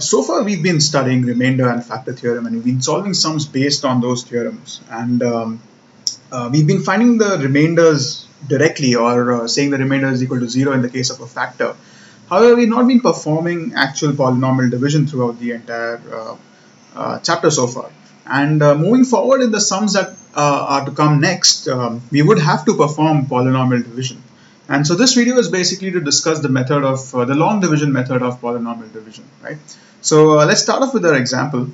So far, we've been studying remainder and factor theorem, and we've been solving sums based on those theorems. And we've been finding the remainders directly, or saying the remainder is equal to 0 in the case of a factor. However, we've not been performing actual polynomial division throughout the entire chapter so far. And moving forward in the sums that are to come next, we would have to perform polynomial division. And so this video is basically to discuss the method of the long division method of polynomial division, right? So let's start off with our example.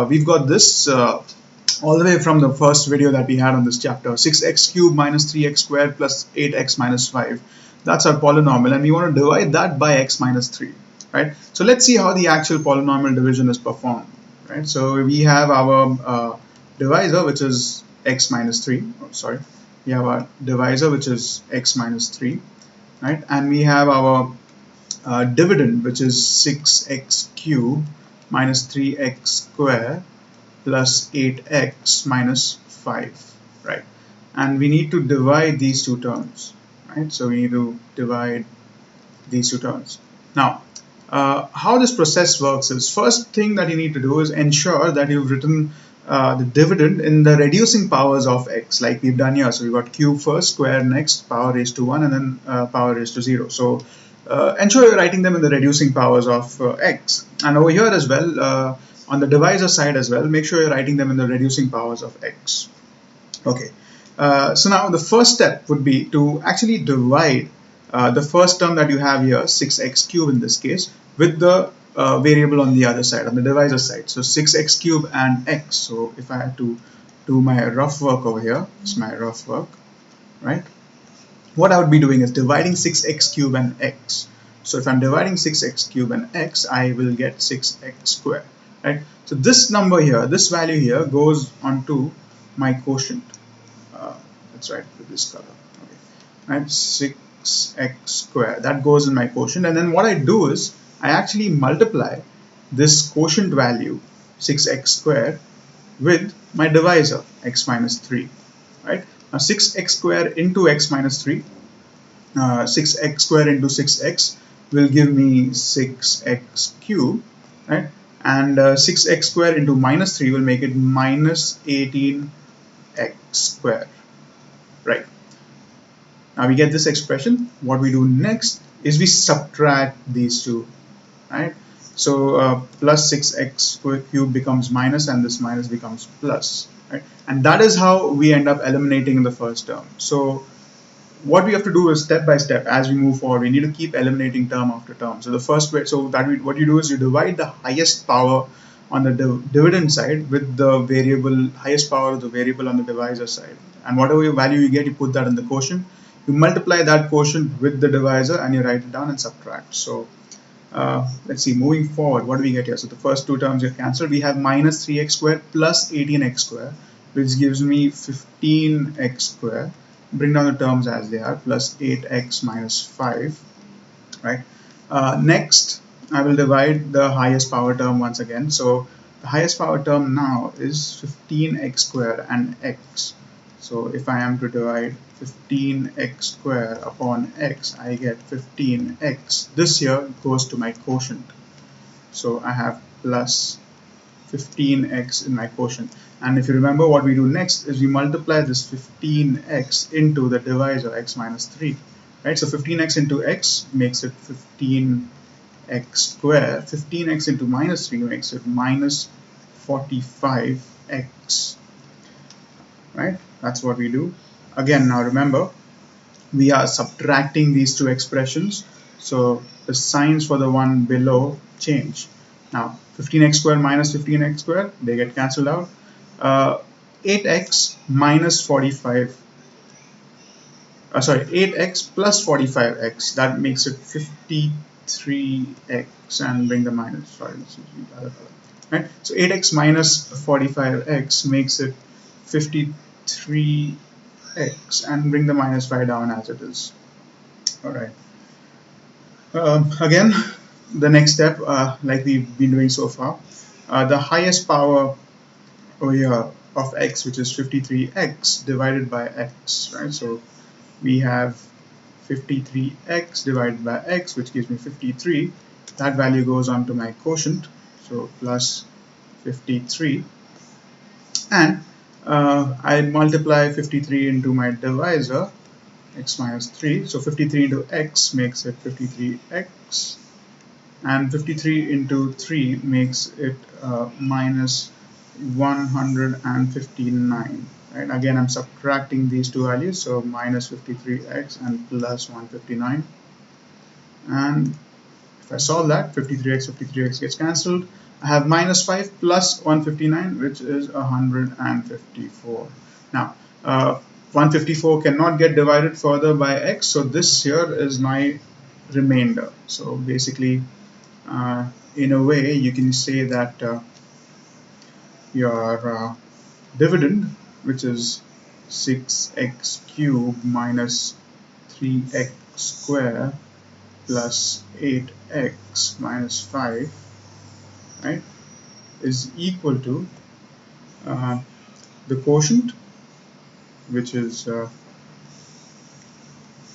We've got this all the way from the first video that we had on this chapter, 6x cubed minus 3x squared plus 8x minus 5. That's our polynomial, and we want to divide that by x minus 3, right? So let's see how the actual polynomial division is performed, right? So we have our divisor, which is x minus 3. Oh, sorry. We have our divisor, which is x minus 3, right? And we have our dividend, which is 6x cubed minus 3x squared plus 8x minus 5, right? And we need to divide these two terms, right? So we need to divide these two terms. Now, how this process works is, first thing that you need to do is ensure that you've written the dividend in the reducing powers of x, like we've done here. So we've got cube first, square next, power raised to 1, and then power raised to 0. So ensure you're writing them in the reducing powers of x. And over here as well, on the divisor side as well, make sure you're writing them in the reducing powers of x. Okay. So now the first step would be to actually divide the first term that you have here, 6x cubed in this case, with the variable on the other side, on the divisor side. So 6x cubed and x. So if I had to do my rough work over here, it's my rough work, right? What I would be doing is dividing 6x cubed and x. So if I'm dividing 6x cubed and x, I will get 6x squared, right? So this number here, this value here goes onto my quotient. Let's write with this color, okay, right? 6x squared, that goes in my quotient, and then what I do is I actually multiply this quotient value 6x squared with my divisor x minus 3, right? Now 6x squared into x minus 3, 6x squared into 6x will give me 6x cubed, right? And 6x squared into minus 3 will make it minus 18x squared, right? Now we get this expression. What we do next is we subtract these two, right? So plus 6x cubed becomes minus, and this minus becomes plus, right? And that is how we end up eliminating in the first term. So what we have to do is, step by step, as we move forward, we need to keep eliminating term after term. So the first way, so that what you do is you divide the highest power on the dividend side with the variable, highest power of the variable on the divisor side, and whatever value you get, you put that in the quotient. You multiply that quotient with the divisor and you write it down and subtract. So let's see, moving forward, what do we get here? So the first two terms get cancelled. We have minus 3x squared plus 18x squared, which gives me 15x squared. Bring down the terms as they are, plus 8x minus 5, right? Next, I will divide the highest power term once again. So the highest power term now is 15x squared and x. So if I am to divide 15x squared upon x, I get 15x. This here goes to my quotient. So I have plus 15x in my quotient. And if you remember, what we do next is we multiply this 15x into the divisor x minus 3, right? So 15x into x makes it 15x squared. 15x into minus 3 makes it minus 45x, right? That's what we do. Again, now remember, we are subtracting these two expressions, so the signs for the one below change. Now 15x squared minus 15x squared, they get cancelled out. 8x minus 45, 8x plus 45x, that makes it 53x, and bring the minus, sorry, this is the other color, right? So 8x minus 45x makes it 53x, and bring the minus 5 down as it is. All right. Again, the next step, like we've been doing so far, the highest power over here of x, which is 53x, divided by x, right? So we have 53x divided by x, which gives me 53. that value goes on to my quotient, so plus 53, and I multiply 53 into my divisor, x minus 3, so 53 into x makes it 53x, and 53 into 3 makes it minus 159. Right? Again, I'm subtracting these two values, so minus 53x and plus 159. And if I solve that, 53x gets cancelled. I have minus 5 plus 159, which is 154. Now, 154 cannot get divided further by x, so this here is my remainder. So basically, in a way, you can say that your dividend, which is 6x cubed minus 3x square plus 8x minus 5, right, is equal to the quotient, which is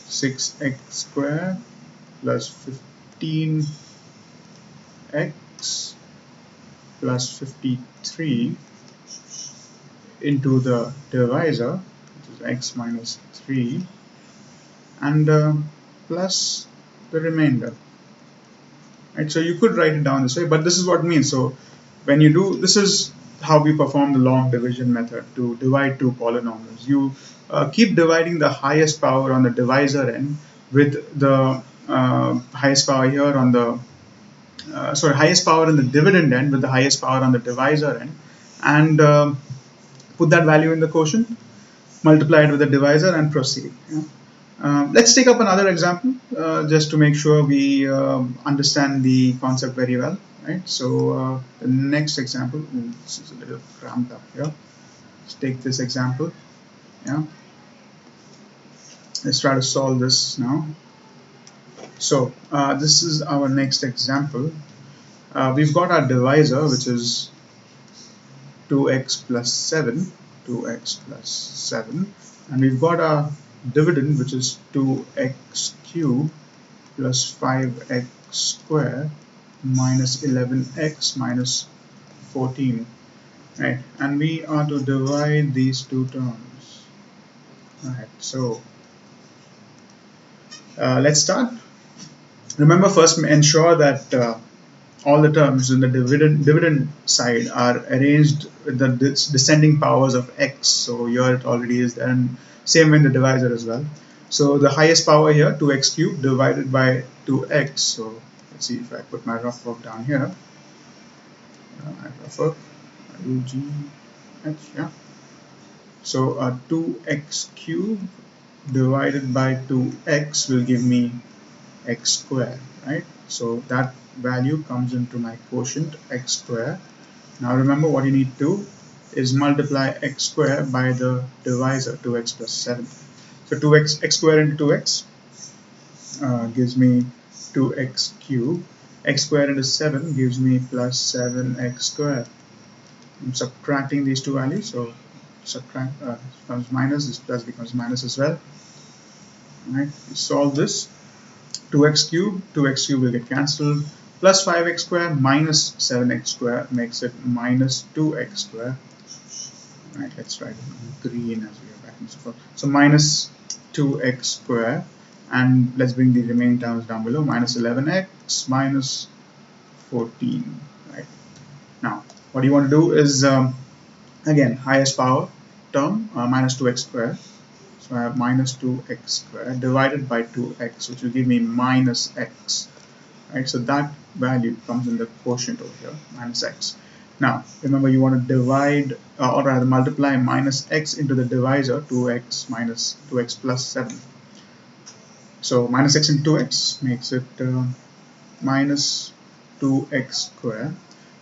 6x square plus 15x plus 53 into the divisor, which is x minus 3, and plus the remainder. Right, so you could write it down this way, but this is what it means. So when you do, this is how we perform the long division method to divide two polynomials. You keep dividing the highest power on the divisor end with the highest power here on the highest power in the dividend end with the highest power on the divisor end, and put that value in the quotient, multiply it with the divisor, and proceed. Yeah. Let's take up another example just to make sure we understand the concept very well. Right. So the next example, this is a little cramped up here. Let's take this example. Yeah. Let's try to solve this now. So this is our next example. We've got our divisor, which is 2x plus 7, 2x plus 7, and we've got our dividend, which is 2x cubed plus 5x square minus 11x minus 14, right? And we are to divide these two terms. Right, so let's start. Remember, first ensure that all the terms in the dividend side are arranged with the descending powers of x. So here it already is there, and same in the divisor as well. So the highest power here, 2x cubed divided by 2x. So let's see if I put my rough work down here. Rough work, yeah. So 2x cubed divided by 2x will give me x squared, right? So that value comes into my quotient, x squared. Now remember, what you need to do is multiply x squared by the divisor, 2x plus 7. So 2x, x squared into 2x gives me 2x cubed. X squared into 7 gives me plus 7x squared. I'm subtracting these two values, so subtract becomes minus, this plus becomes minus as well. Alright, solve this. 2x cubed will get cancelled, plus 5x squared minus 7x squared makes it minus 2x squared. Right, let's write it in green as we are back and so forth. So minus 2x squared, and let's bring the remaining terms down below, minus 11x minus 14. Right, now what you want to do is again, highest power term, minus 2x squared. So I have minus 2x squared divided by 2x, which will give me minus x. Right, so that value comes in the quotient over here, minus x. Now remember, you want to divide or rather multiply minus x into the divisor, 2x minus 2x plus 7. So minus x into 2x makes it minus 2x squared.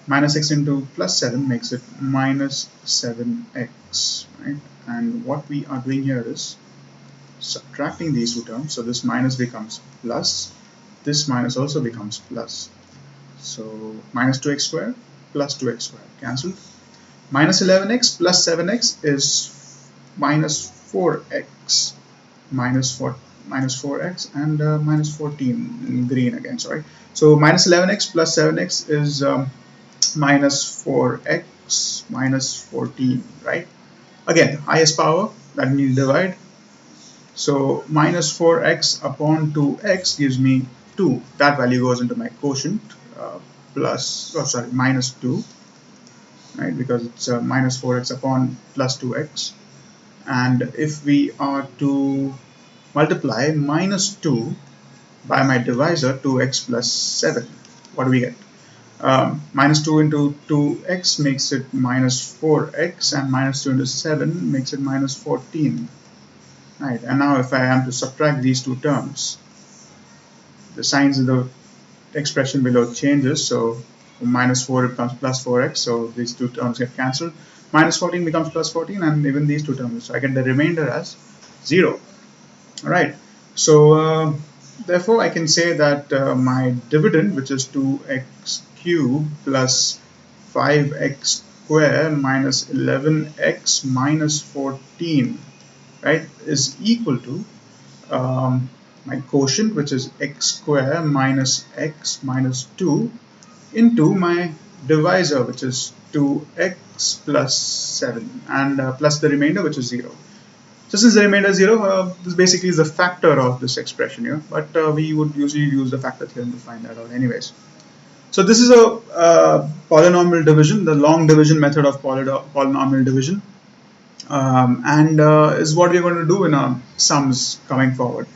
Minus x into plus 7 makes it minus 7x, right? And what we are doing here is subtracting these two terms. So this minus becomes plus, this minus also becomes plus. So minus 2x squared plus 2x squared cancelled. Minus 11x plus 7x is minus 4x minus 4. minus 4x and minus 14 in green again, sorry. So minus 11x plus 7x is minus 4x minus 14, right? Again, highest power, that means divide. So minus 4x upon 2x gives me 2. That value goes into my quotient, minus 2, right? Because it's minus 4x upon plus 2x. And if we are to multiply minus 2 by my divisor, 2x plus 7, what do we get? Minus 2 into 2x makes it minus 4x, and minus 2 into 7 makes it minus 14. Right, and now if I am to subtract these two terms, the signs of the expression below changes. So minus 4 becomes plus 4x, so these two terms get cancelled. Minus 14 becomes plus 14, and even these two terms. So I get the remainder as 0. All right. So therefore, I can say that my dividend, which is 2x cubed plus 5x square minus 11x minus 14, right, is equal to my quotient, which is x square minus x minus 2 into my divisor, which is 2x plus 7, and plus the remainder, which is 0. So since the remainder is 0, this basically is the factor of this expression here, but we would usually use the factor theorem to find that out anyways. So this is a polynomial division, the long division method of polynomial division, and is what we're going to do in our sums coming forward.